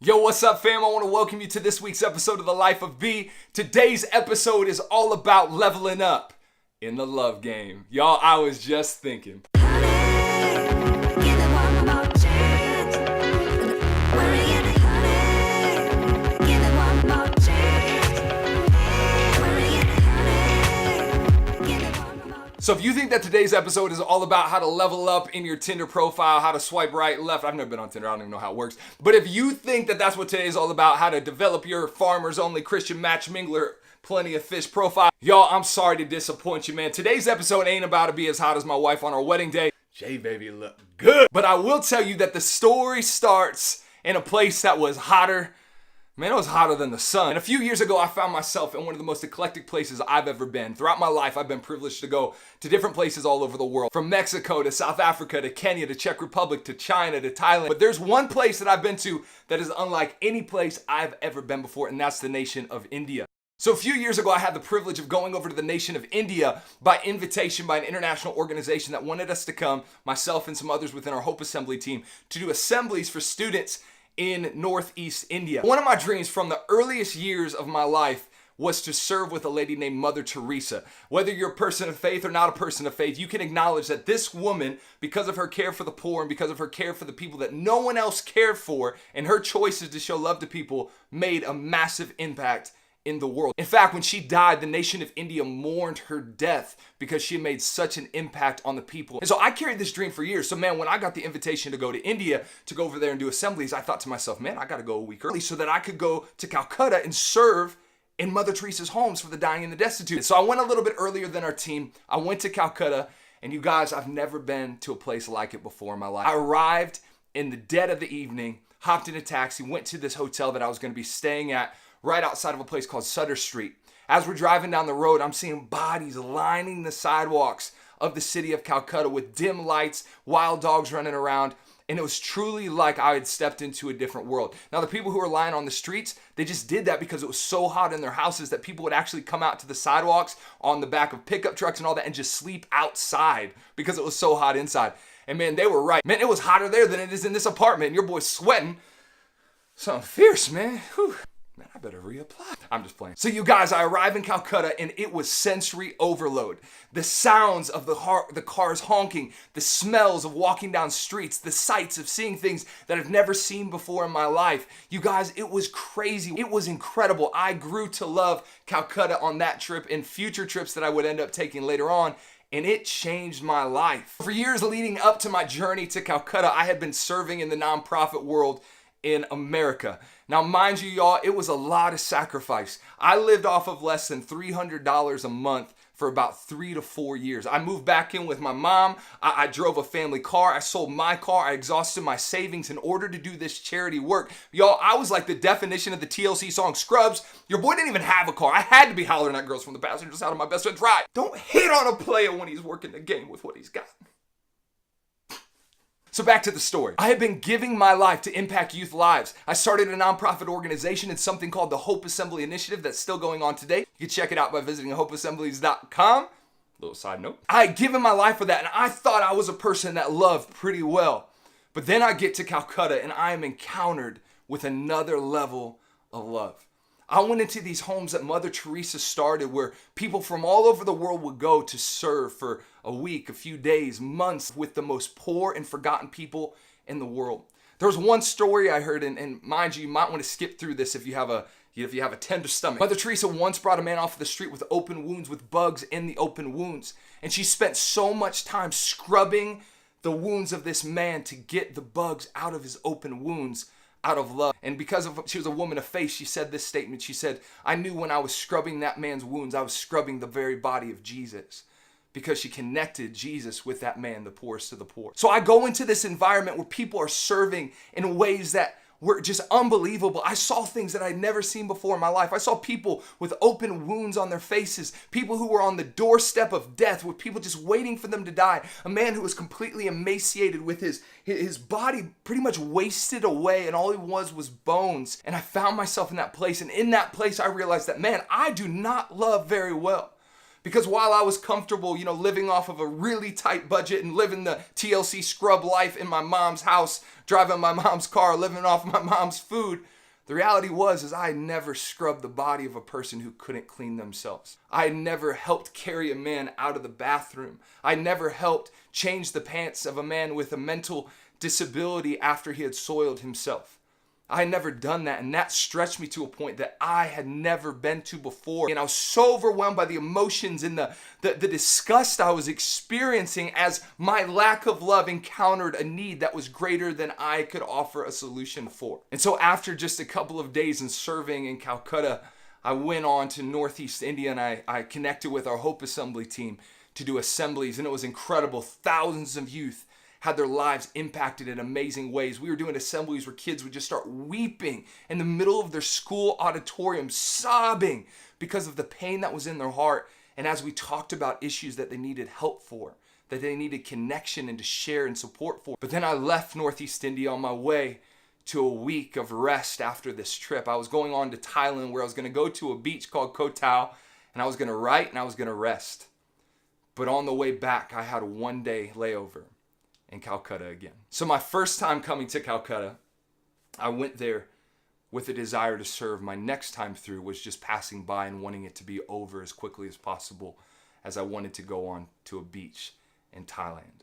Yo, what's up, fam? I want to welcome you to this week's episode of The Life of B. Today's episode is all about leveling up in the love game. Y'all, I was just thinking. So if you think that today's episode is all about how to level up in your Tinder profile, how to swipe right, left, I've never been on Tinder, I don't even know how it works. But if you think that that's what today is all about, how to develop your farmers only Christian match mingler, plenty of fish profile, y'all, I'm sorry to disappoint you, man. Today's episode ain't about to be as hot as my wife on our wedding day. Jay, baby, look good. But I will tell you that the story starts in a place that was hotter. Man, it was hotter than the sun. And a few years ago, I found myself in one of the most eclectic places I've ever been. Throughout my life, I've been privileged to go to different places all over the world. From Mexico to South Africa to Kenya to Czech Republic to China to Thailand. But there's one place that I've been to that is unlike any place I've ever been before, and that's the nation of India. So a few years ago, I had the privilege of going over to the nation of India by invitation by an international organization that wanted us to come, myself and some others within our Hope Assembly team, to do assemblies for students in Northeast India. One of my dreams from the earliest years of my life was to serve with a lady named Mother Teresa. Whether you're a person of faith or not a person of faith, you can acknowledge that this woman, because of her care for the poor and because of her care for the people that no one else cared for, and her choices to show love to people, made a massive impact in the world. In fact, when she died, the nation of India mourned her death because she made such an impact on the people. And so I carried this dream for years. So man, when I got the invitation to go to India, to go over there and do assemblies, I thought to myself, man, I got to go a week early so that I could go to Calcutta and serve in Mother Teresa's homes for the dying and the destitute. So I went a little bit earlier than our team. I went to Calcutta, and you guys, I've never been to a place like it before in my life. I arrived in the dead of the evening, hopped in a taxi, went to this hotel that I was going to be staying at right outside of a place called Sutter Street. As we're driving down the road, I'm seeing bodies lining the sidewalks of the city of Calcutta with dim lights, wild dogs running around, and it was truly like I had stepped into a different world. Now, the people who were lying on the streets, they just did that because it was so hot in their houses that people would actually come out to the sidewalks on the back of pickup trucks and all that and just sleep outside because it was so hot inside. And man, they were right. Man, it was hotter there than it is in this apartment, and your boy's sweating. Something fierce, man. Whew. Man, I better reapply. I'm just playing. So you guys, I arrive in Calcutta and it was sensory overload. The sounds of the cars honking, the smells of walking down streets, the sights of seeing things that I've never seen before in my life. You guys, it was crazy. It was incredible. I grew to love Calcutta on that trip and future trips that I would end up taking later on. And it changed my life. For years leading up to my journey to Calcutta, I had been serving in the nonprofit world in America. Now, mind you, y'all, it was a lot of sacrifice. I lived off of less than $300 a month for about 3 to 4 years. I moved back in with my mom. I drove a family car. I sold my car. I exhausted my savings in order to do this charity work. Y'all, I was like the definition of the TLC song Scrubs. Your boy didn't even have a car. I had to be hollering at girls from the passenger side of my best friend's ride. Don't hit on a player when he's working the game with what he's got. So back to the story. I have been giving my life to impact youth lives. I started a nonprofit organization in something called the Hope Assembly Initiative that's still going on today. You can check it out by visiting hopeassemblies.com. Little side note. I had given my life for that, and I thought I was a person that loved pretty well. But then I get to Calcutta and I am encountered with another level of love. I went into these homes that Mother Teresa started where people from all over the world would go to serve for a week, a few days, months with the most poor and forgotten people in the world. There was one story I heard, and mind you, you might want to skip through this if you have a tender stomach. Mother Teresa once brought a man off the street with open wounds, with bugs in the open wounds. And she spent so much time scrubbing the wounds of this man to get the bugs out of his open wounds out of love. And because she was a woman of faith, she said this statement. She said, I knew when I was scrubbing that man's wounds, I was scrubbing the very body of Jesus, because she connected Jesus with that man, the poorest of the poor. So I go into this environment where people are serving in ways that were just unbelievable. I saw things that I'd never seen before in my life. I saw people with open wounds on their faces, people who were on the doorstep of death, with people just waiting for them to die. A man who was completely emaciated with his body pretty much wasted away, and all he was bones. And I found myself in that place, and in that place I realized that, man, I do not love very well. Because while I was comfortable, living off of a really tight budget and living the TLC scrub life in my mom's house, driving my mom's car, living off my mom's food, the reality is I had never scrubbed the body of a person who couldn't clean themselves. I had never helped carry a man out of the bathroom. I never helped change the pants of a man with a mental disability after he had soiled himself. I had never done that, and that stretched me to a point that I had never been to before. And I was so overwhelmed by the emotions and the disgust I was experiencing as my lack of love encountered a need that was greater than I could offer a solution for. And so after just a couple of days in serving in Calcutta, I went on to Northeast India, and I connected with our Hope Assembly team to do assemblies, and it was incredible. Thousands of youth had their lives impacted in amazing ways. We were doing assemblies where kids would just start weeping in the middle of their school auditorium, sobbing because of the pain that was in their heart. And as we talked about issues that they needed help for, that they needed connection and to share and support for. But then I left Northeast India on my way to a week of rest after this trip. I was going on to Thailand, where I was going to go to a beach called Koh Tao, and I was going to write and I was going to rest. But on the way back, I had a one-day layover in Calcutta again. So my first time coming to Calcutta, I went there with a desire to serve. My next time through was just passing by and wanting it to be over as quickly as possible, as I wanted to go on to a beach in Thailand.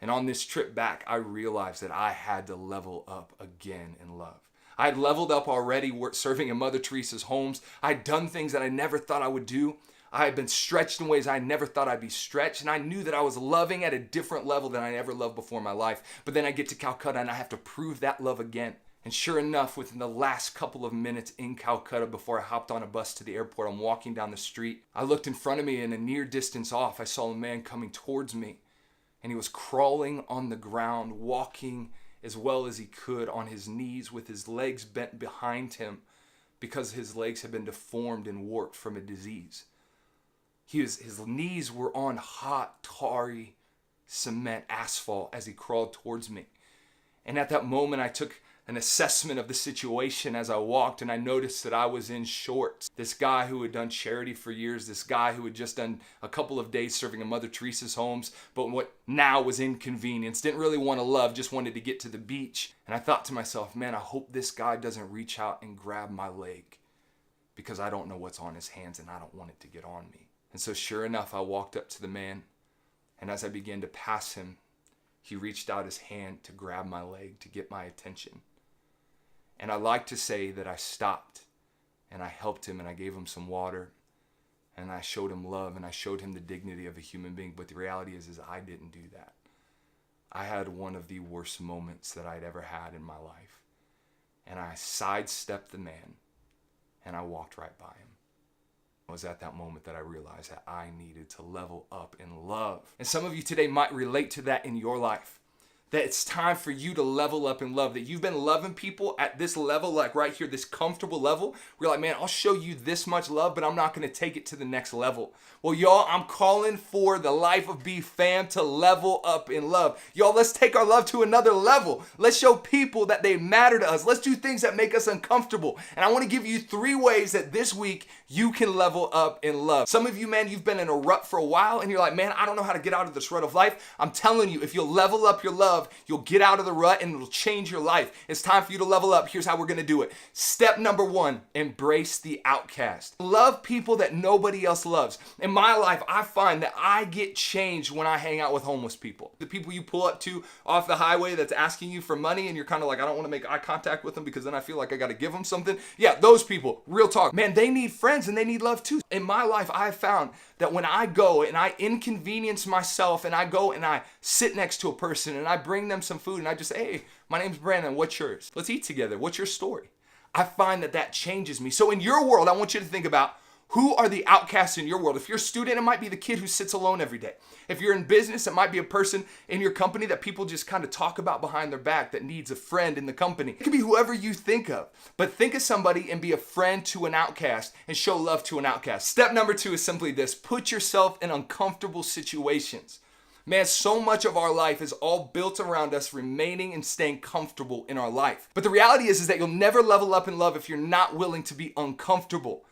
And on this trip back, I realized that I had to level up again in love. I had leveled up already serving in Mother Teresa's homes. I had done things that I never thought I would do. I had been stretched in ways I never thought I'd be stretched, and I knew that I was loving at a different level than I ever loved before in my life. But then I get to Calcutta and I have to prove that love again. And sure enough, within the last couple of minutes in Calcutta, before I hopped on a bus to the airport, I'm walking down the street. I looked in front of me, and a near distance off, I saw a man coming towards me, and he was crawling on the ground, walking as well as he could on his knees with his legs bent behind him because his legs had been deformed and warped from a disease. His knees were on hot, tarry cement asphalt as he crawled towards me. And at that moment, I took an assessment of the situation as I walked, and I noticed that I was in shorts. This guy who had done charity for years, this guy who had just done a couple of days serving in Mother Teresa's homes, but what now was inconvenience, didn't really want to love, just wanted to get to the beach. And I thought to myself, man, I hope this guy doesn't reach out and grab my leg, because I don't know what's on his hands and I don't want it to get on me. And so sure enough, I walked up to the man, and as I began to pass him, he reached out his hand to grab my leg, to get my attention. And I like to say that I stopped, and I helped him, and I gave him some water, and I showed him love, and I showed him the dignity of a human being. But the reality is I didn't do that. I had one of the worst moments that I'd ever had in my life. And I sidestepped the man, and I walked right by him. It was at that moment that I realized that I needed to level up in love. And some of you today might relate to that in your life. That it's time for you to level up in love. That you've been loving people at this level, like right here, this comfortable level. Where you're like, man, I'll show you this much love, but I'm not going to take it to the next level. Well, y'all, I'm calling for the Life of B fam to level up in love. Y'all, let's take our love to another level. Let's show people that they matter to us. Let's do things that make us uncomfortable. And I want to give you 3 ways that this week you can level up in love. Some of you, man, you've been in a rut for a while, and you're like, man, I don't know how to get out of this rut of life. I'm telling you, if you'll level up your love, you'll get out of the rut and it'll change your life. It's time for you to level up. Here's how we're going to do it. Step number 1, embrace the outcast. Love people that nobody else loves. In my life, I find that I get changed when I hang out with homeless people. The people you pull up to off the highway that's asking you for money and you're kind of like, I don't want to make eye contact with them because then I feel like I got to give them something. Yeah, those people, real talk. Man, they need friends and they need love too. In my life, I have found that when I go and I inconvenience myself and I go and I sit next to a person and I bring them some food and I just say, hey, my name's Brandon, what's yours? Let's eat together. What's your story? I find that that changes me. So in your world, I want you to think about who are the outcasts in your world. If you're a student, it might be the kid who sits alone every day. If you're in business, it might be a person in your company that people just kind of talk about behind their back that needs a friend in the company. It could be whoever you think of, but think of somebody and be a friend to an outcast and show love to an outcast. Step number 2 is simply this: put yourself in uncomfortable situations. Man, so much of our life is all built around us remaining and staying comfortable in our life. But the reality is that you'll never level up in love if you're not willing to be uncomfortable.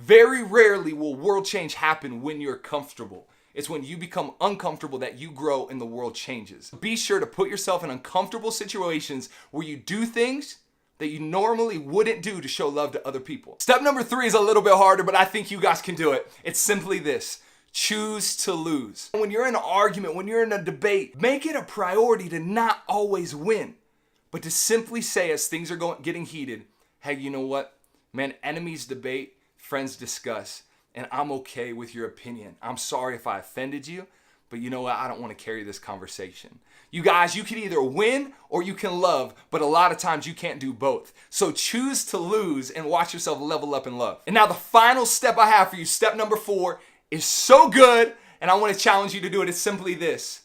Very rarely will world change happen when you're comfortable. It's when you become uncomfortable that you grow and the world changes. Be sure to put yourself in uncomfortable situations where you do things that you normally wouldn't do to show love to other people. Step number 3 is a little bit harder, but I think you guys can do it. It's simply this: choose to lose. When you're in an argument, when you're in a debate, make it a priority to not always win, but to simply say as things are getting heated, hey, you know what? Man, enemies debate, friends discuss, and I'm okay with your opinion. I'm sorry if I offended you, but you know what? I don't want to carry this conversation. You guys, you can either win or you can love, but a lot of times you can't do both. So choose to lose and watch yourself level up in love. And now the final step I have for you, step number 4, is so good, and I want to challenge you to do it. It's simply this: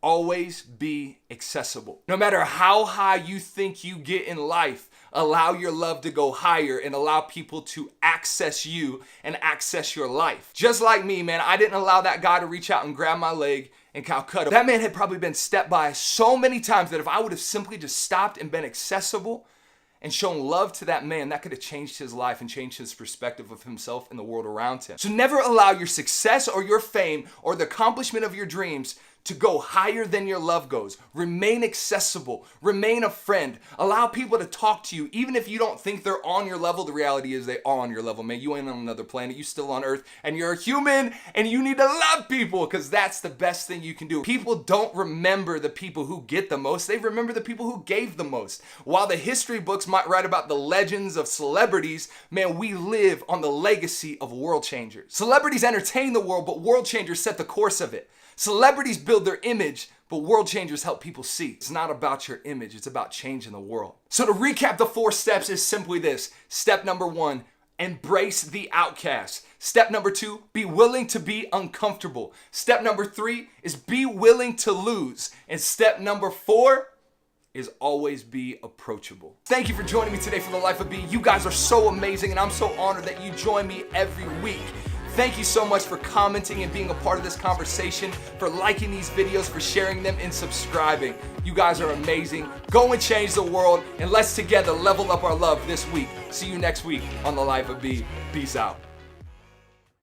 always be accessible. No matter how high you think you get in life, allow your love to go higher and allow people to access you and access your life. Just like me, man, I didn't allow that guy to reach out and grab my leg in Calcutta. That man had probably been stepped by so many times that if I would have simply just stopped and been accessible and shown love to that man, that could have changed his life and changed his perspective of himself and the world around him. So never allow your success or your fame or the accomplishment of your dreams to go higher than your love goes. Remain accessible. Remain a friend. Allow people to talk to you, even if you don't think they're on your level. The reality is they are on your level, man. You ain't on another planet. You still on Earth, and you're a human, and you need to love people, because that's the best thing you can do. People don't remember the people who get the most. They remember the people who gave the most. While the history books might write about the legends of celebrities, man, we live on the legacy of world changers. Celebrities entertain the world, but world changers set the course of it. Celebrities build their image, but world changers help people see. It's not about your image, it's about changing the world. So to recap, the 4 steps is simply this. Step number 1, embrace the outcast. Step number 2, be willing to be uncomfortable. Step number 3 is be willing to lose. And step number 4 is always be approachable. Thank you for joining me today for The Life of B. You guys are so amazing, and I'm so honored that you join me every week. Thank you so much for commenting and being a part of this conversation, for liking these videos, for sharing them, and subscribing. You guys are amazing. Go and change the world, and let's together level up our love this week. See you next week on The Life of B. Peace out.